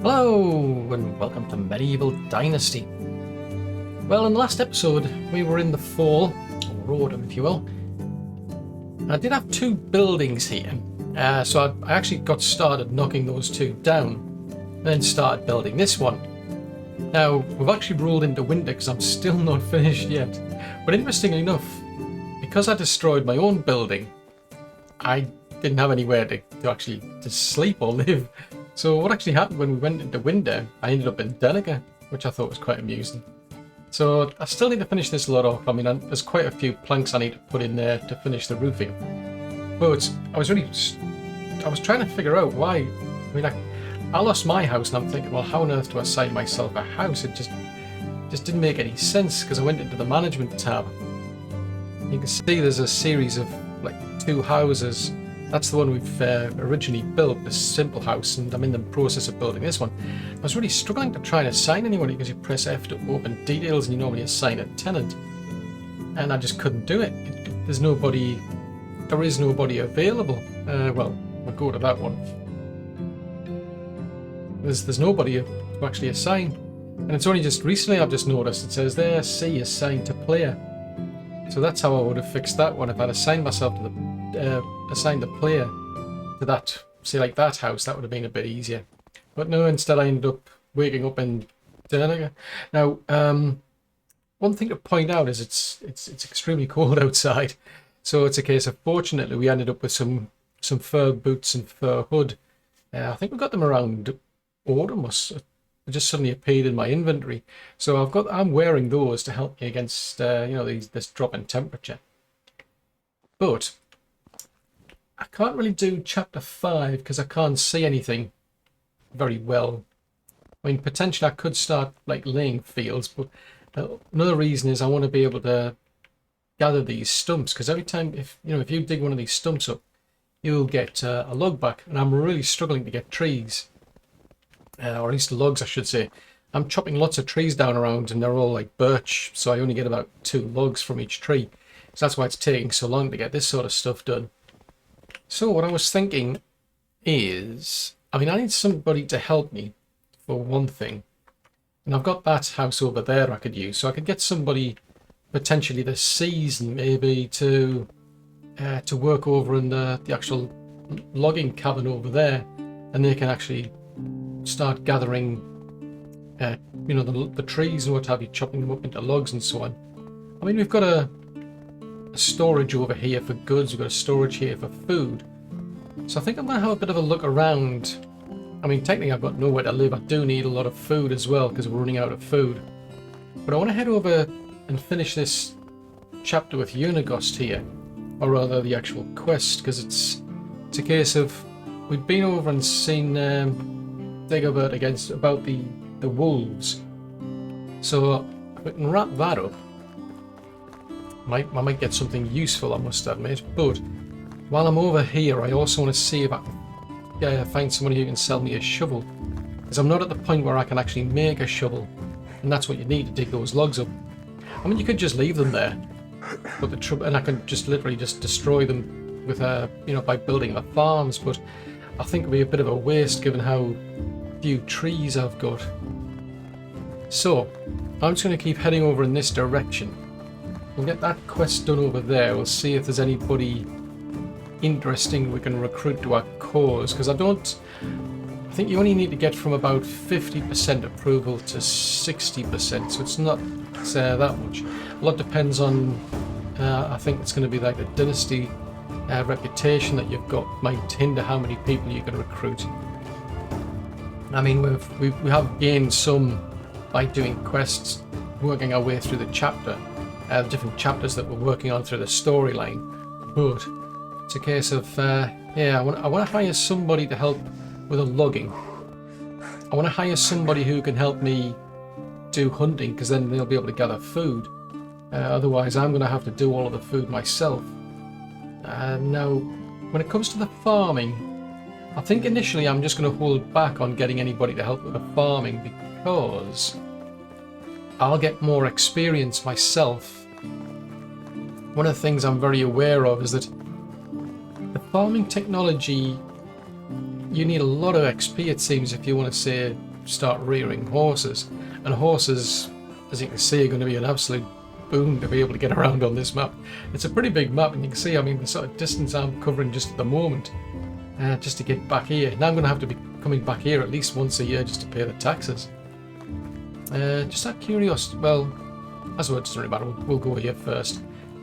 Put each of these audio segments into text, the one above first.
Hello and welcome to Medieval Dynasty. Well, in the last episode we were in the fall, or autumn if you will. I did have two buildings here, so I actually got started knocking those two down, then started building this one. Now, we've actually rolled into winter because I'm still not finished yet, but interestingly enough, because I destroyed my own building, I didn't have anywhere to actually sleep or live. So what actually happened when we went into winter, I ended up in Denica, which I thought was quite amusing. So I still need to finish this lot off. I mean, there's quite a few planks I need to put in there to finish the roofing. But I was trying to figure out why. I mean, I lost my house and I'm thinking, well, how on earth do I assign myself a house? It just didn't make any sense because I went into the management tab. You can see there's a series of like two houses. That's the one we've originally built, this simple house, and I'm in the process of building this one. I was really struggling to try and assign anyone because you press F to open details and you normally assign a tenant. And I just couldn't do it. There is nobody available. Well, we'll go to that one. There's nobody to actually assign. And it's only just recently I've just noticed it says there, C assigned to player. So that's how I would have fixed that one. If I'd assigned myself to assigned the player to that, say like that house, that would have been a bit easier. But no, instead I ended up waking up in Denica. Now, one thing to point out is it's extremely cold outside. So it's a case of, fortunately, we ended up with some fur boots and fur hood. I think we got them around autumn, or they just suddenly appeared in my inventory. So I'm wearing those to help me against this drop in temperature. But I can't really do chapter 5 because I can't see anything very well. I mean, potentially I could start like laying fields, but another reason is I want to be able to gather these stumps, because every time if you dig one of these stumps up, you'll get a log back, and I'm really struggling to get trees, or at least logs I should say. I'm chopping lots of trees down around and they're all like birch, so I only get about 2 logs from each tree. So that's why it's taking so long to get this sort of stuff done. So what I was thinking is, I mean, I need somebody to help me for one thing. And I've got that house over there I could use. So I could get somebody potentially this season maybe to work over in the actual logging cabin over there. And they can actually start gathering, the trees and what have you, chopping them up into logs and so on. I mean, we've got a storage over here for goods, we've got a storage here for food, so I think I'm going to have a bit of a look around. I mean, technically I've got nowhere to live. I do need a lot of food as well because we're running out of food, but I want to head over and finish this chapter with Unigost here, or rather the actual quest, because it's a case of we've been over and seen Dagobert about the wolves, so if we can wrap that up, I might get something useful, I must admit. But while I'm over here, I also want to see if I can find somebody who can sell me a shovel, because I'm not at the point where I can actually make a shovel, and that's what you need to dig those logs up. I mean, you could just leave them there, but the trouble, and I can just literally just destroy them with by building the farms. But I think it'd be a bit of a waste given how few trees I've got. So I'm just going to keep heading over in this direction. We'll get that quest done over there. We'll see if there's anybody interesting we can recruit to our cause, because I think you only need to get from about 50% approval to 60%, so it's not that much. A lot depends on, I think it's going to be like the dynasty reputation that you've got might hinder how many people you can recruit. I mean, we have gained some by doing quests, working our way through the chapter. Different chapters that we're working on through the storyline, but it's a case of I want to hire somebody to help with the logging. I want to hire somebody who can help me do hunting, because then they'll be able to gather food. Otherwise I'm going to have to do all of the food myself. Now when it comes to the farming, I think initially I'm just going to hold back on getting anybody to help with the farming, because I'll get more experience myself. One of the things I'm very aware of is that the farming technology, you need a lot of XP, it seems, if you want to say start rearing horses. And horses, as you can see, are going to be an absolute boon to be able to get around on this map. It's a pretty big map, and you can see, I mean, the sort of distance I'm covering just at the moment, just to get back here. Now I'm going to have to be coming back here at least once a year just to pay the taxes. Just out of curiosity, well, as well, it doesn't really matter. We'll go here first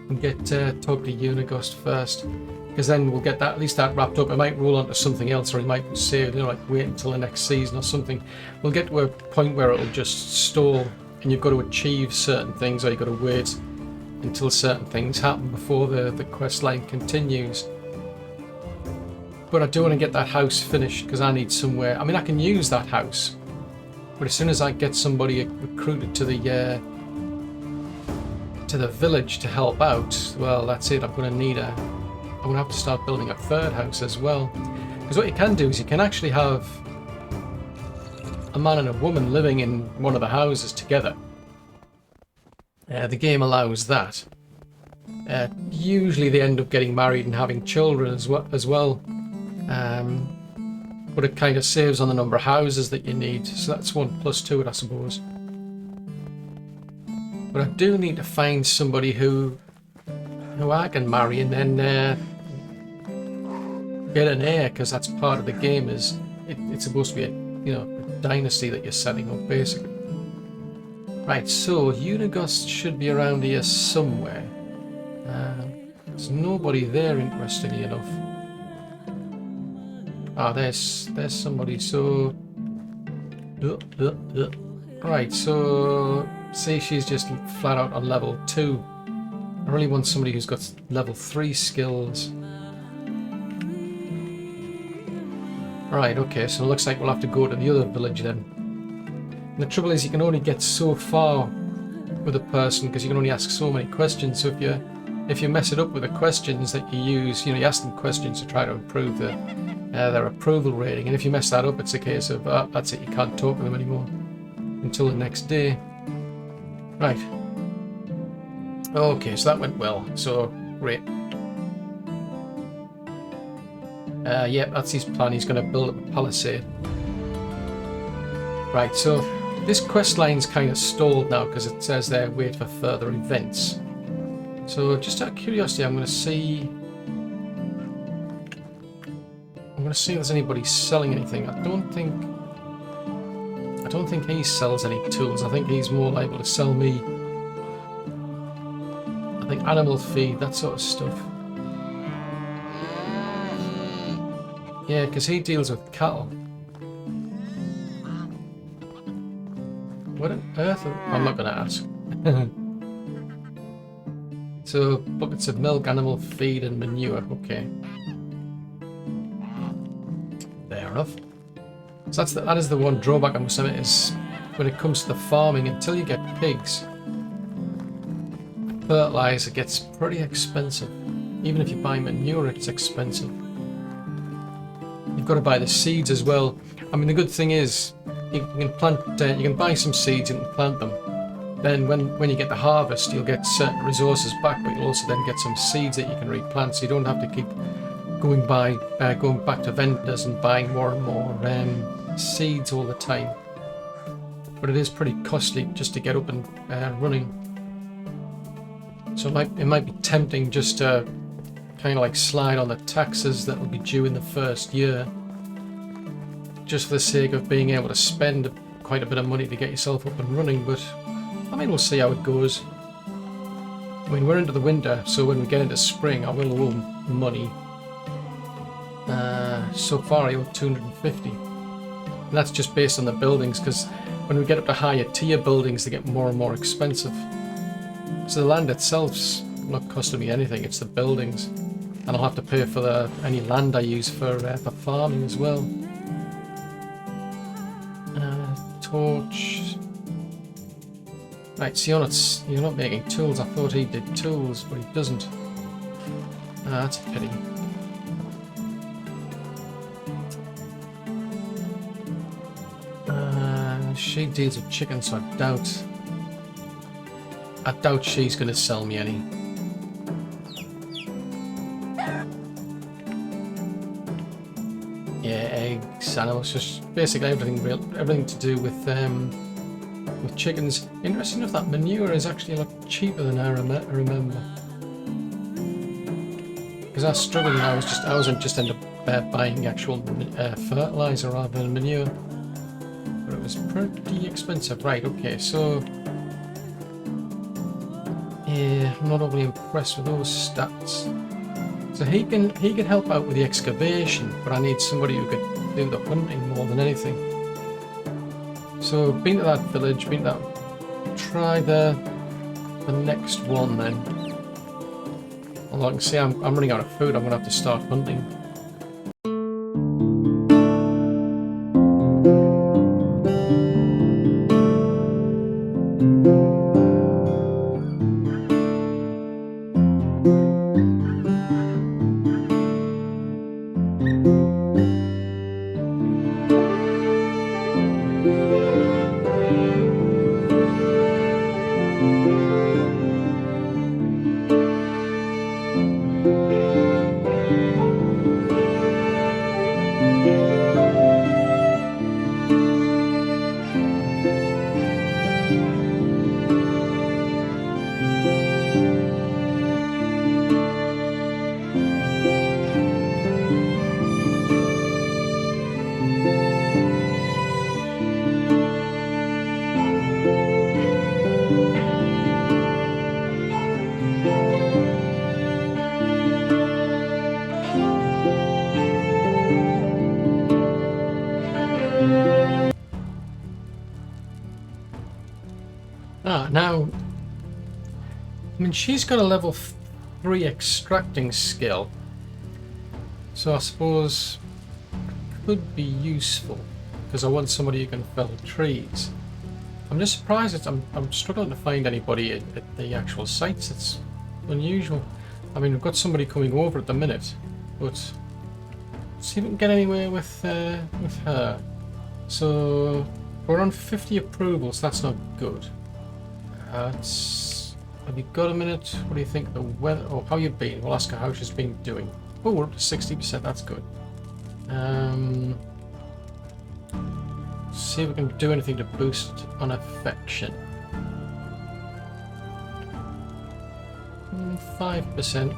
and get talk to Unigust first, because then we'll get that, at least that wrapped up. It might roll on to something else, or it might say, you know, like wait until the next season or something. We'll get to a point where it'll just stall, and you've got to achieve certain things, or you've got to wait until certain things happen before the quest line continues. But I do want to get that house finished, because I need somewhere. I mean, I can use that house, but as soon as I get somebody recruited to the village to help out, well, that's it. I'm going to have to start building a third house as well. Because what you can do is you can actually have a man and a woman living in one of the houses together. The game allows that. Usually they end up getting married and having children as well. But it kind of saves on the number of houses that you need. So that's 1 + 2, I suppose. But I do need to find somebody who I can marry and then get an heir, because that's part of the game. Is it's supposed to be a dynasty that you're setting up, basically. Right, so Unigust should be around here somewhere. There's nobody there, interestingly enough. Ah, there's somebody. So right, so see, she's just flat out on level 2. I really want somebody who's got level 3 skills. Right, okay, so it looks like we'll have to go to the other village then. And the trouble is, you can only get so far with a person because you can only ask so many questions. So if you mess it up with the questions that you use, you ask them questions to try to improve their approval rating. And if you mess that up, it's a case of that's it, you can't talk to them anymore until the next day. Right. Okay, so that went well. So great. Yep, that's his plan. He's going to build up a palisade. Right, so this quest line's kind of stalled now because it says there wait for further events. So just out of curiosity, I'm going to see if there's anybody selling anything. I don't think he sells any tools. I think he's more liable to sell me, I think, animal feed, that sort of stuff. Yeah, because he deals with cattle. What on earth? I'm not going to ask. So, buckets of milk, animal feed, and manure. Okay. Fair enough. So that is the one drawback, I must admit, is when it comes to the farming, until you get pigs, fertilizer gets pretty expensive. Even if you buy manure, it's expensive. You've got to buy the seeds as well. I mean, the good thing is you can plant. You can buy some seeds and plant them. Then when you get the harvest, you'll get certain resources back, but you'll also then get some seeds that you can replant. So you don't have to keep going back to vendors and buying more and more seeds all the time. But it is pretty costly just to get up and running. So it might be tempting just to kind of like slide on the taxes that will be due in the first year, just for the sake of being able to spend quite a bit of money to get yourself up and running. But I mean, we'll see how it goes. I mean, we're into the winter, so when we get into spring, I will owe money. So far I owe 250, and that's just based on the buildings, because when we get up to higher tier buildings, they get more and more expensive. So the land itself's not costing me anything, it's the buildings. And I'll have to pay for any land I use for farming as well. Torch. Right, so you're not making tools. I thought he did tools, but he doesn't. That's a pity. She deals with chickens, so I doubt she's going to sell me any. Yeah, eggs. nice animals, just basically everything to do with chickens. Interesting enough, that manure is actually a lot cheaper than I remember. Because I struggled, and I was just end up buying actual fertilizer rather than manure, but it was pretty expensive. Right, okay, so yeah, I'm not overly impressed with those stats. So he can help out with the excavation, but I need somebody who could do the hunting more than anything. So been to that village, been to that. Try the next one then. Although I can see I'm running out of food, I'm gonna have to start hunting. Now, I mean, she's got a level 3 extracting skill, so I suppose it could be useful because I want somebody who can fell trees. I'm just surprised I'm struggling to find anybody at the actual sites. It's unusual. I mean, we've got somebody coming over at the minute, but let's see if we can get anywhere with her. So we're on 50 approvals. That's not good. Have you got a minute? What do you think of the weather? Oh, how you been? We'll ask her how she's been doing. Oh, we're up to 60%. That's good. See if we can do anything to boost on affection. 5%.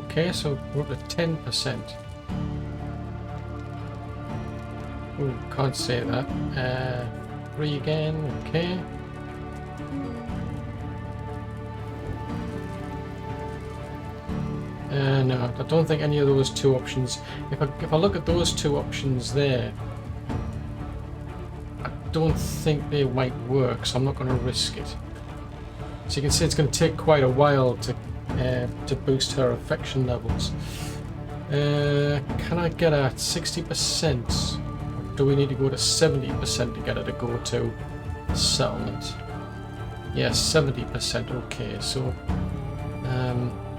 Okay, so we're up to 10%. Oh, can't say that. 3 again, okay. No, I don't think any of those two options. If I look at those two options there, I don't think they might work, so I'm not going to risk it. So you can see it's going to take quite a while to boost her affection levels. Can I get her at 60%? Do we need to go to 70% to get her to go to settlement? Yes, 70%. Okay, so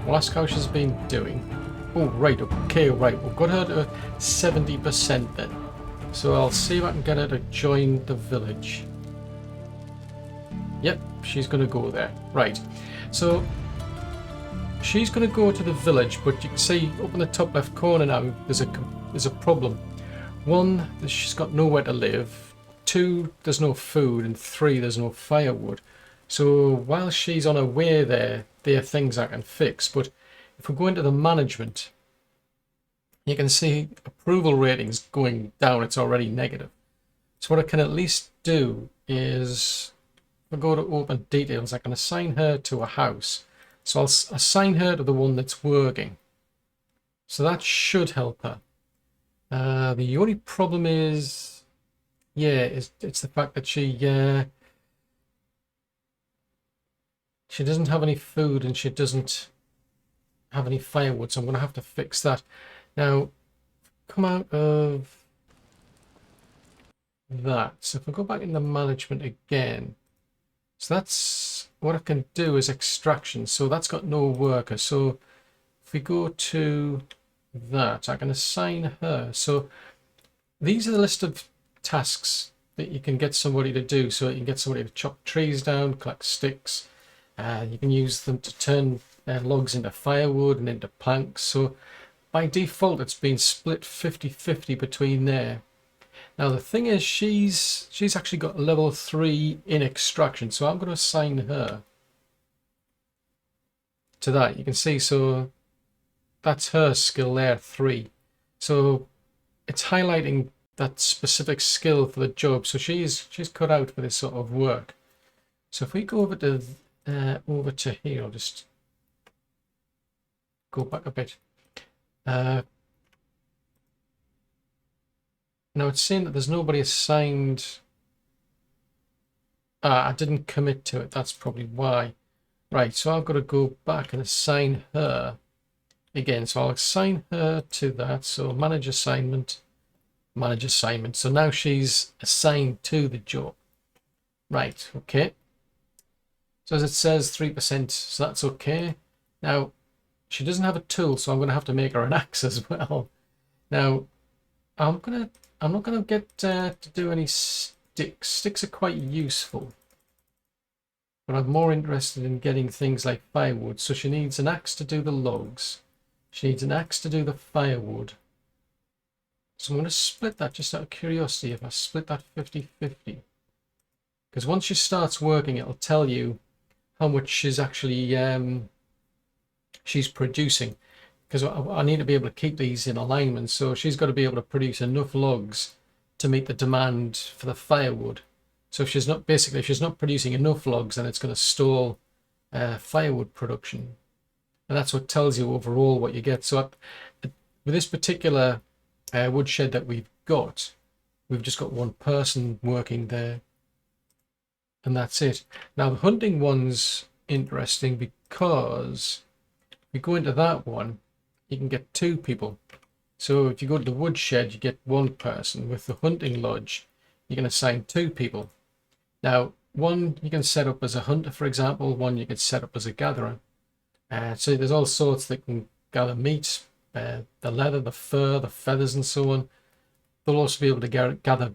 we'll ask how she's been doing. Oh, right. Okay, right. We've got her to 70% then. So I'll see if I can get her to join the village. Yep, she's going to go there. Right. So she's going to go to the village, but you can see up in the top left corner now there's a problem. 1, she's got nowhere to live. 2, there's no food, and 3, there's no firewood. So while she's on her way there are things I can fix. But if we go into the management, you can see approval ratings going down. It's already negative. So what I can at least do is, if I go to open details, I can assign her to a house. So I'll assign her to the one that's working. So that should help her. The only problem is, yeah, it's the fact that she doesn't have any food and she doesn't have any firewood, so I'm going to have to fix that. Now, come out of that. So if I go back in the management again, so that's what I can do is extraction. So that's got no worker. So if we go to that, I can assign her. So these are the list of tasks that you can get somebody to do. So you can get somebody to chop trees down, collect sticks. You can use them to turn logs into firewood and into planks. So by default, it's been split 50-50 between there. Now the thing is, she's actually got level 3 in extraction, so I'm going to assign her to that. You can see, so that's her skill there, 3. So it's highlighting that specific skill for the job. So she's cut out for this sort of work. So if we go over to here, I'll just go back a bit. Now it's saying that there's nobody assigned. I didn't commit to it. That's probably why. Right, so I've got to go back and assign her again. So I'll assign her to that. So manage assignment. So now she's assigned to the job. Right, okay. So as it says, 3%, so that's okay. Now, she doesn't have a tool, so I'm going to have to make her an axe as well. Now, I'm not gonna get to do any sticks. Sticks are quite useful, but I'm more interested in getting things like firewood. So she needs an axe to do the logs. She needs an axe to do the firewood. So I'm going to split that just out of curiosity. If I split that 50-50, because once she starts working, it'll tell you how much she's actually she's producing. Because I need to be able to keep these in alignment, so she's got to be able to produce enough logs to meet the demand for the firewood. So if she's not producing enough logs, then it's going to stall firewood production, and that's what tells you overall what you get. So with this particular woodshed that we've just got one person working there, and that's it. Now the hunting one's interesting because if we go into that one, you can get 2 people. So if you go to the woodshed, you get 1 person. With the hunting lodge, you can assign 2 people. Now, one you can set up as a hunter, for example. One you can set up as a gatherer. So there's all sorts that can gather meat, the leather, the fur, the feathers, and so on. They'll also be able to gather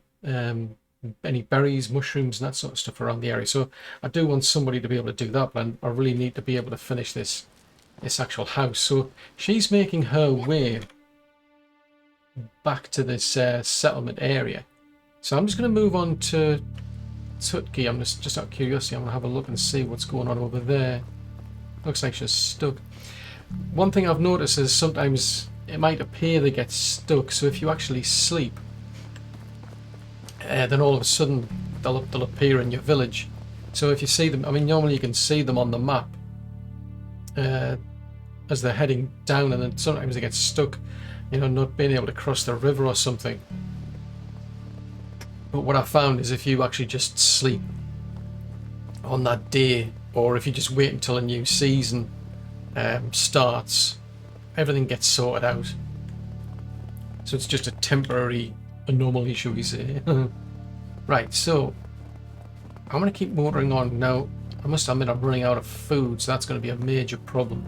any berries, mushrooms, and that sort of stuff around the area. So I do want somebody to be able to do that, but I really need to be able to finish this actual house. So she's making her way back to this settlement area. So I'm just going to move on to Tutki. I'm just out of curiosity, I'm going to have a look and see what's going on over there. Looks like she's stuck. One thing I've noticed is sometimes it might appear they get stuck. So if you actually sleep, then all of a sudden they'll appear in your village. So if you see them, I mean, normally you can see them on the map as they're heading down, and then sometimes they get stuck, you know, not being able to cross the river or something. But what I found is if you actually just sleep on that day, or if you just wait until a new season starts, everything gets sorted out. So it's just a temporary, a normal issue, we say. Right, so I'm going to keep motoring on. Now, I must admit I'm running out of food, so that's going to be a major problem.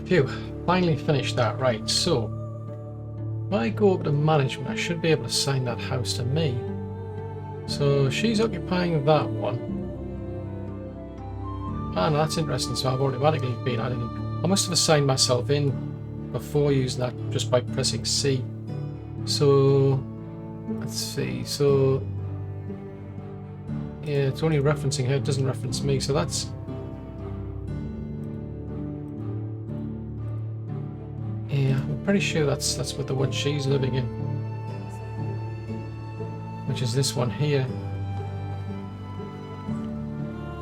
Phew, finally finished that. Right, so if I go over to management, I should be able to assign that house to me. So she's occupying that one. Ah, no, that's interesting. So I've automatically been added in. I must have assigned myself in before using that just by pressing C. So let's see. So yeah, it's only referencing her, it doesn't reference me. So that's yeah, I'm pretty sure that's what the one she's living in, which is this one here.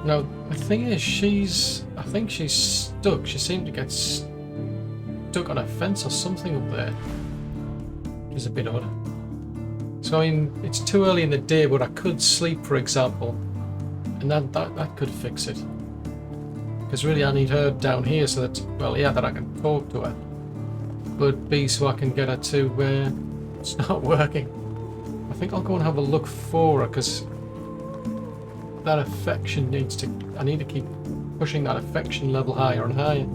Now the thing is, I think she's stuck. She seemed to get stuck on a fence or something up there, which is a bit odd. So I mean, it's too early in the day, but I could sleep, for example, and that could fix it. Because really, I need her down here so that, well, yeah, that I can talk to her, but B, so I can get her to where it's not working. I think I'll go and have a look for her, because that affection needs to. I need to keep pushing that affection level higher and higher.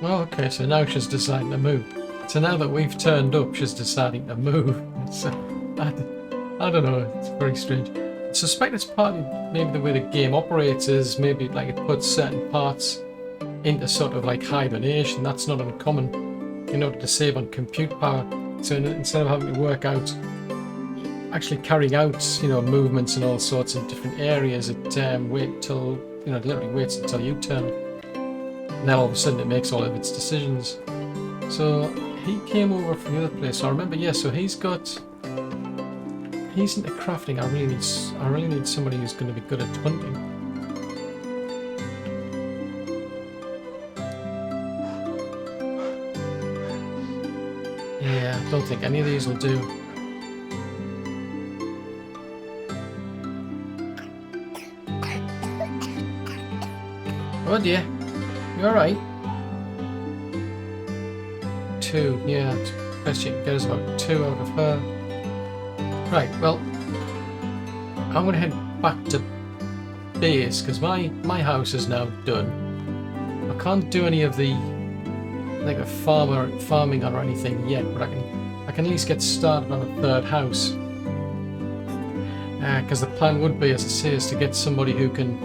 Okay, so now she's deciding to move. So now that we've turned up, she's deciding to move. It's, I don't know, it's very strange. I suspect it's partly maybe the way the game operates is maybe like it puts certain parts into sort of like hibernation. That's not uncommon in order to save on compute power. So instead of having to work out, actually carrying out, you know, movements in all sorts of different areas, it literally waits until you turn. And then all of a sudden it makes all of its decisions. So he came over from the other place. So I remember, yeah. So he's into crafting. I really need somebody who's going to be good at hunting. Yeah, I don't think any of these will do. Oh dear. You alright? 2, yeah. Best you can get is about 2 out of her. Right, well, I'm going to head back to base because my house is now done. I can't do any of the like a farming or anything yet, but I can at least get started on a third house. Because the plan would be, as I say, is to get somebody who can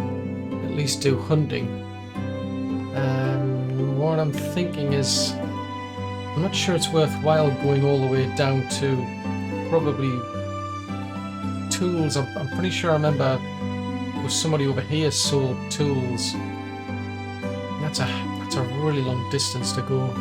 at least do hunting. What I'm thinking is, I'm not sure it's worthwhile going all the way down to probably tools. I'm pretty sure I remember there was somebody over here sold tools. That's a really long distance to go.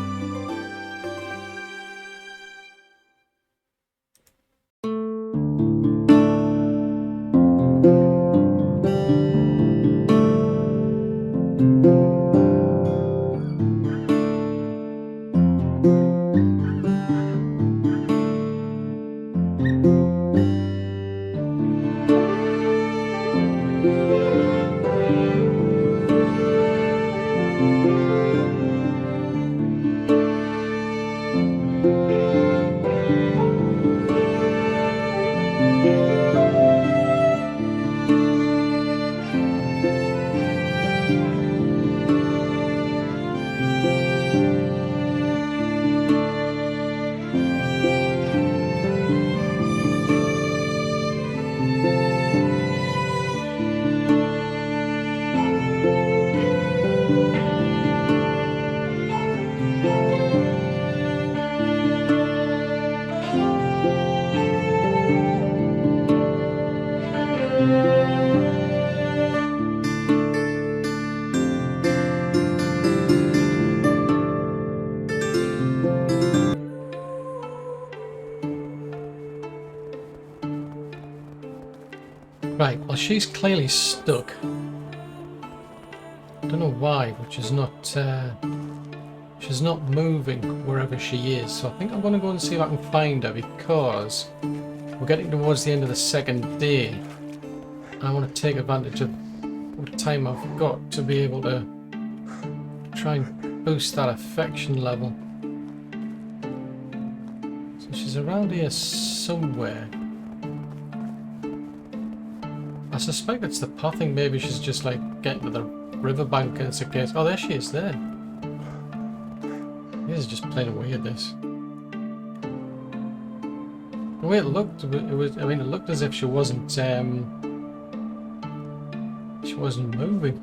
Right, well she's clearly stuck. Don't know why, but she's not moving wherever she is. So I think I'm going to go and see if I can find her, because we're getting towards the end of the second day. I want to take advantage of the time I've got to be able to try and boost that affection level. So she's around here somewhere. I suspect it's the pathing. Maybe she's just like getting to the riverbank and it's a case. Oh, there she is there. This is just plain weird, this. The way it looked, I mean, it looked as if she wasn't moving.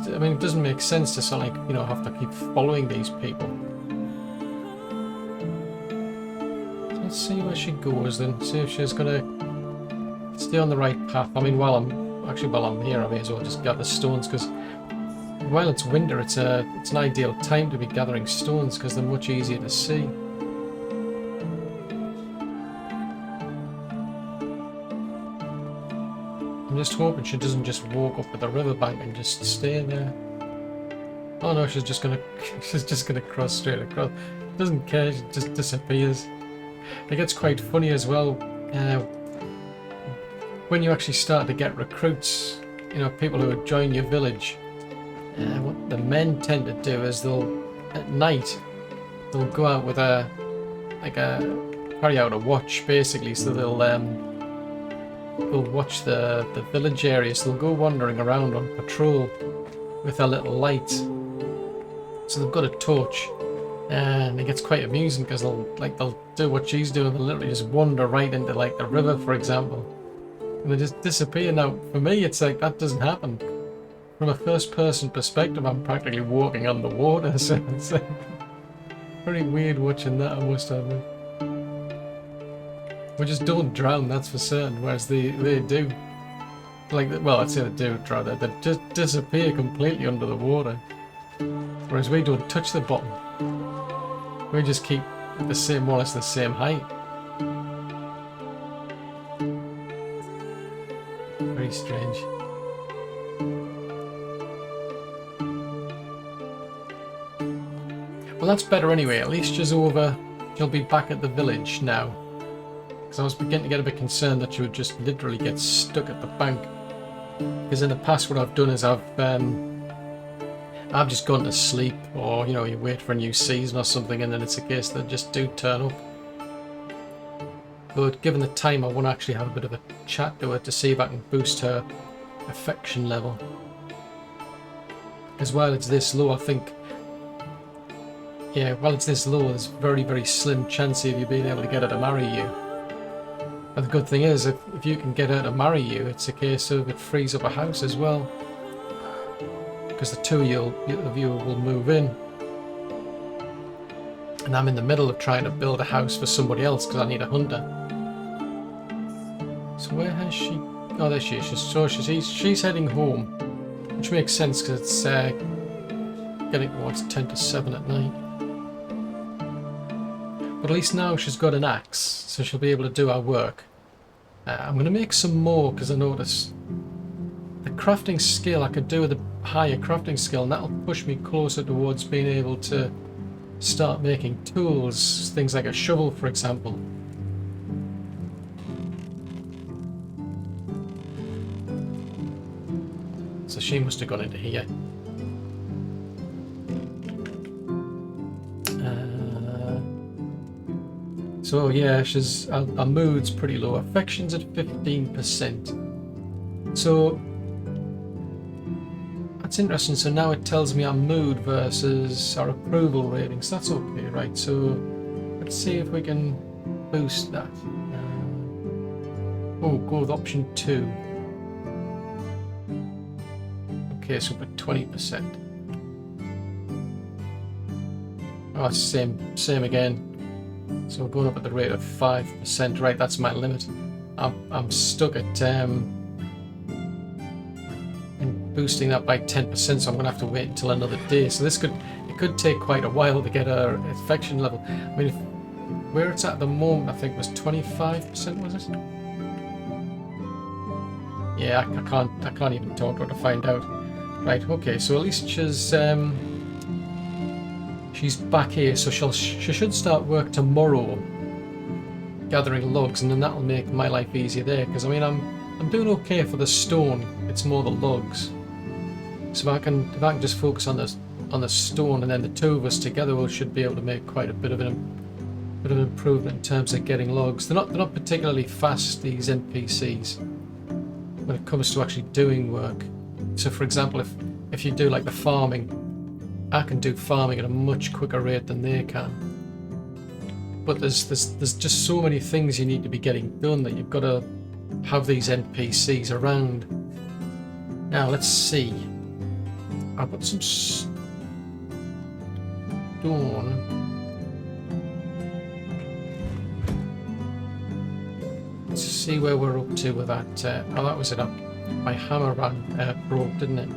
I mean, it doesn't make sense to sort of like, you know, have to keep following these people. So let's see where she goes then. See if she's gonna stay on the right path. I mean, while I'm here, I may as well just gather stones, because while it's winter, it's an ideal time to be gathering stones because they're much easier to see. I'm just hoping she doesn't just walk up at the riverbank and just stay there. Oh no, she's just gonna cross straight across. Doesn't care, she just disappears. It gets quite funny as well when you actually start to get recruits. You know, people who would join your village. What the men tend to do is at night they'll go out with carry out a watch basically. So they'll watch the village area. So they'll go wandering around on patrol with their little light. So they've got a torch, and it gets quite amusing because they'll do what she's doing. They'll literally just wander right into like the river, for example, and they just disappear. Now, for me, it's like that doesn't happen. From a first-person perspective, I'm practically walking on the water, so it's like very weird watching that, I must admit. We just don't drown, that's for certain, whereas they do. Like, well, I'd say they do drown, they just disappear completely under the water. Whereas we don't touch the bottom. We just keep at the same, more or less the same height. Very strange. Well, that's better anyway. At least she's over. She'll be back at the village now. Because I was beginning to get a bit concerned that she would just literally get stuck at the bank. Because in the past, what I've done is I've just gone to sleep, or you know, you wait for a new season or something, and then it's a case that just do turn up. But given the time, I want to actually have a bit of a chat to her to see if I can boost her affection level. Because while it's this low, I think. Yeah, while it's this low, there's very, very slim chance of you being able to get her to marry you. And the good thing is, if you can get her to marry you, it's a case of it frees up a house as well. Because the two of you will move in. And I'm in the middle of trying to build a house for somebody else because I need a hunter. So where has she... Oh, there she is. She's heading home. Which makes sense because it's getting towards 10 to 7 at night. But at least now she's got an axe, so she'll be able to do our work. I'm going to make some more because I noticed the crafting skill I could do with a higher crafting skill, and that'll push me closer towards being able to start making tools, things like a shovel, for example. So she must have gone into here. So yeah, our mood's pretty low. Affection's at 15%. So that's interesting. So now it tells me our mood versus our approval ratings. That's okay, right? So let's see if we can boost that. Go with option 2. Okay, so we're at 20%. Oh, it's same again. So we're going up at the rate of 5%. Right, that's my limit. I'm stuck at and boosting that by 10%, so I'm going to have to wait until another day. So it could take quite a while to get our affection level. I mean, where it's at the moment, I think was 25%, was it? Yeah, I can't even talk to her to find out. Right, okay, so at least she's back here, so she should start work tomorrow, gathering logs, and then that'll make my life easier there. Because I mean, I'm doing okay for the stone. It's more the logs. So if I can just focus on the stone, and then the two of us together, we should be able to make quite a bit of an improvement in terms of getting logs. They're not particularly fast, these NPCs, when it comes to actually doing work. So for example, if you do like the farming, I can do farming at a much quicker rate than they can. But there's just so many things you need to be getting done that you've got to have these NPCs around. Now let's see. I've got some stone. Let's see where we're up to with that. Oh, that was it. My hammer broke, didn't it?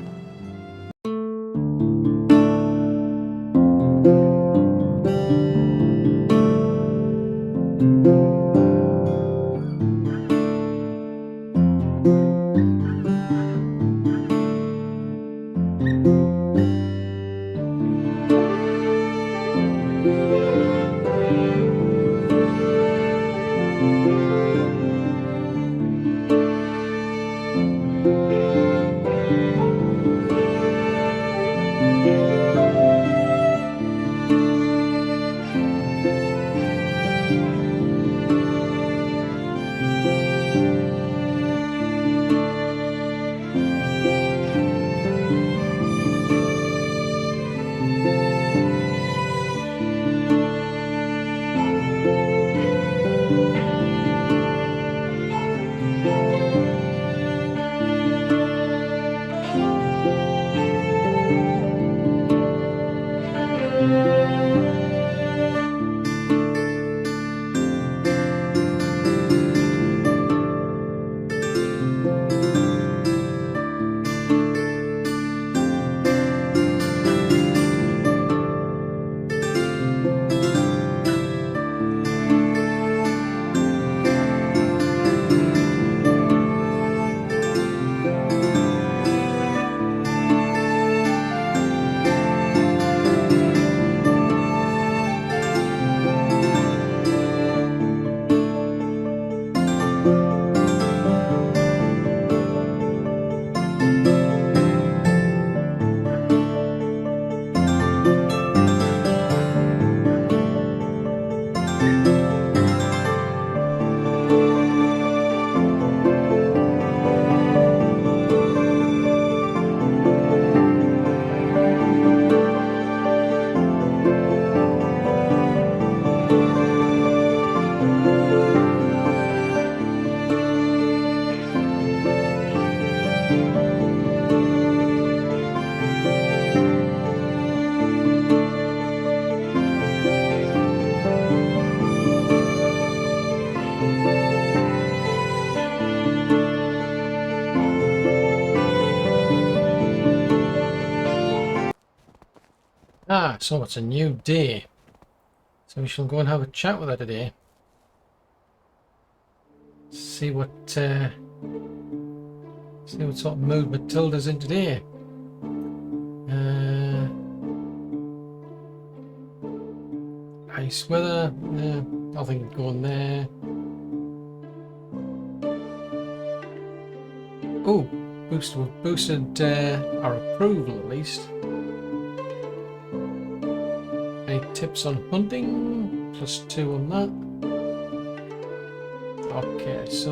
So it's a new day. So we shall go and have a chat with her today. See what sort of mood Matilda's in today. Ice weather. Nothing going there. Oh, we've boosted our approval at least. Any tips on hunting? +2 on that. Okay, so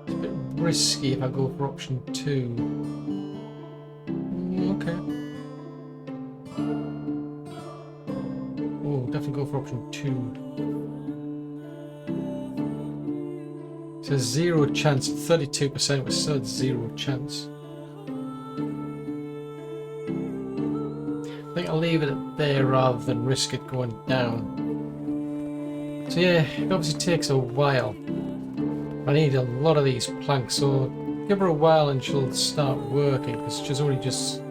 it's a bit risky if I go for option 2. Okay. Oh, definitely go for option 2. So 0 chance, 32%, we're still at 0 chance. I think I'll leave it at there rather than risk it going down. So yeah, it obviously takes a while. I need a lot of these planks, so give her a while and she'll start working, because she's only just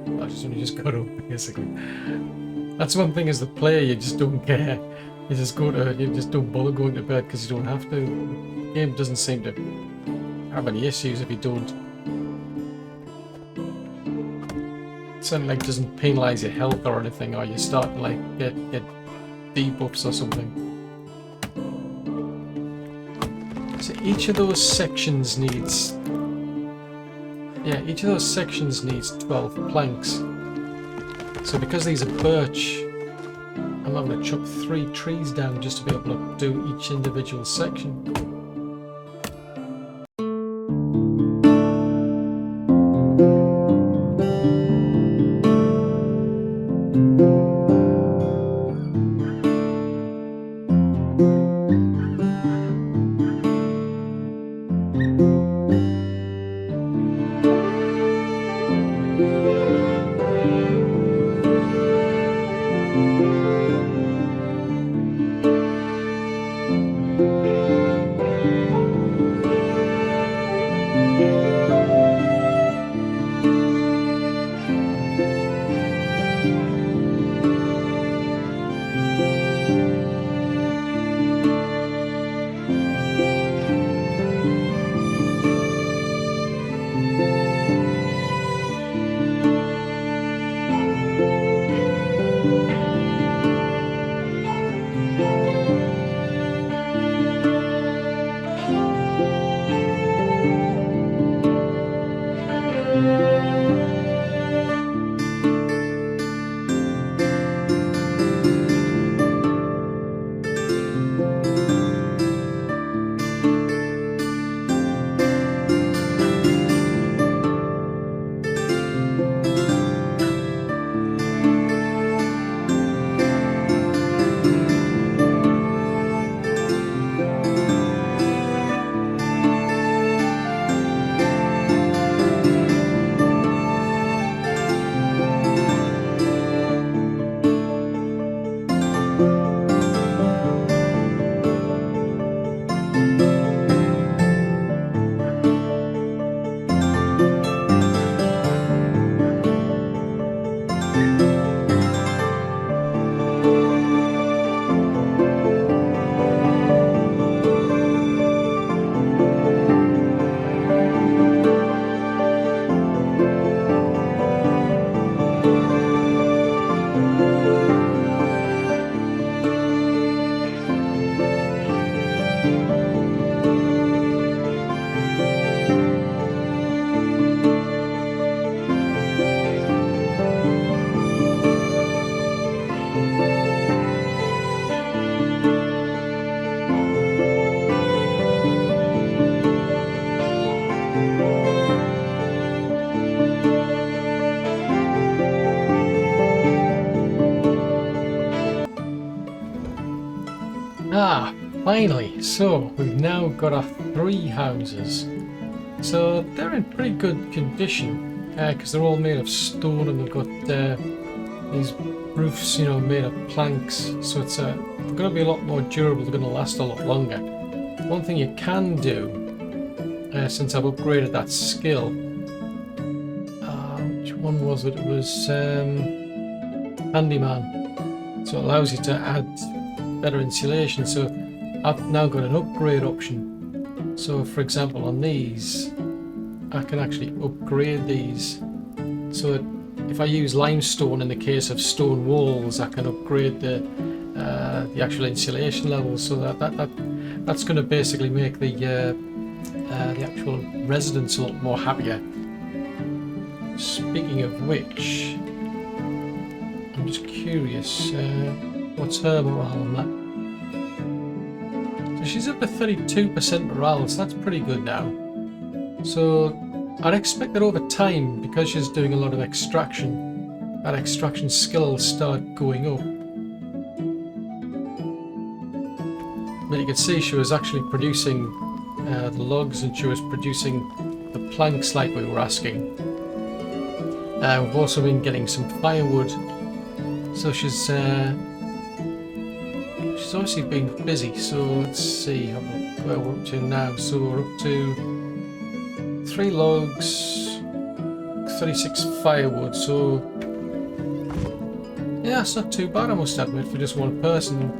got up, basically. That's one thing as the player, you just don't care. You just don't bother going to bed because you don't have to. The game doesn't seem to have any issues if you don't. It certainly like doesn't penalise your health or anything, or you start to like get debuffs or something. So each of those sections needs 12 planks. So because these are birch, I'm having to chop 3 trees down just to be able to do each individual section. Finally, so we've now got our 3 houses. So they're in pretty good condition because they're all made of stone and they've got these roofs, you know, made of planks. So it's they're going to be a lot more durable. They're going to last a lot longer. One thing you can do, since I've upgraded that skill, which one was it? It was Handyman. So it allows you to add better insulation. So I've now got an upgrade option. So for example on these, I can actually upgrade these. So that if I use limestone in the case of stone walls, I can upgrade the actual insulation levels. So that's going to basically make the actual residents a lot more happier. Speaking of which, I'm just curious, what's her morale on that? So she's up to 32% morale, so that's pretty good now. So I'd expect that over time, because she's doing a lot of extraction, that extraction skill will start going up. But you can see she was actually producing the logs, and she was producing the planks like we were asking. We've also been getting some firewood, so she's obviously been busy. So let's see where we're up to now. So we're up to 3 logs, 36 firewood, so yeah, it's not too bad, I must admit, for just one person.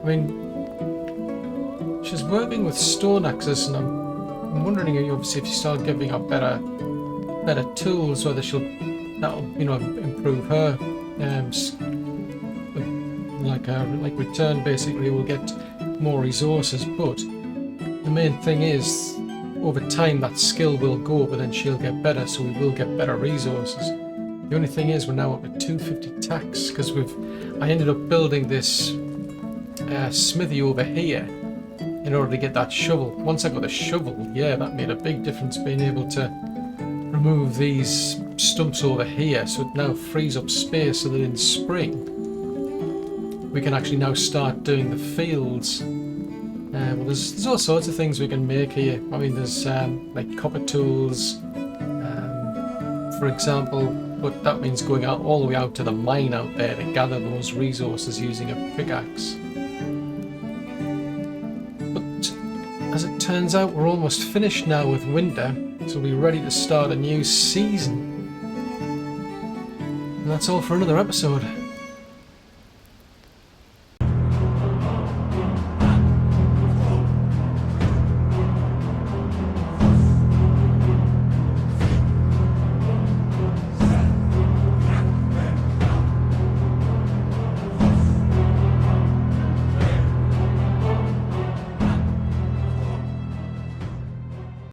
I mean, she's working with stone axes, and I'm wondering, obviously, if you start giving her better tools, whether that'll improve her like return. Basically, we'll get more resources, but the main thing is, over time that skill will go, but then she'll get better, so we will get better resources. The only thing is, we're now up at 250 tax, because I ended up building this smithy over here in order to get that shovel. Once I got the shovel, yeah, that made a big difference, being able to remove these stumps over here, so it now frees up space so that in spring we can actually now start doing the fields. Well, there's all sorts of things we can make here. I mean, there's like copper tools, for example, but that means going out all the way out to the mine out there to gather those resources using a pickaxe. But as it turns out, we're almost finished now with winter, so we'll be ready to start a new season. And that's all for another episode.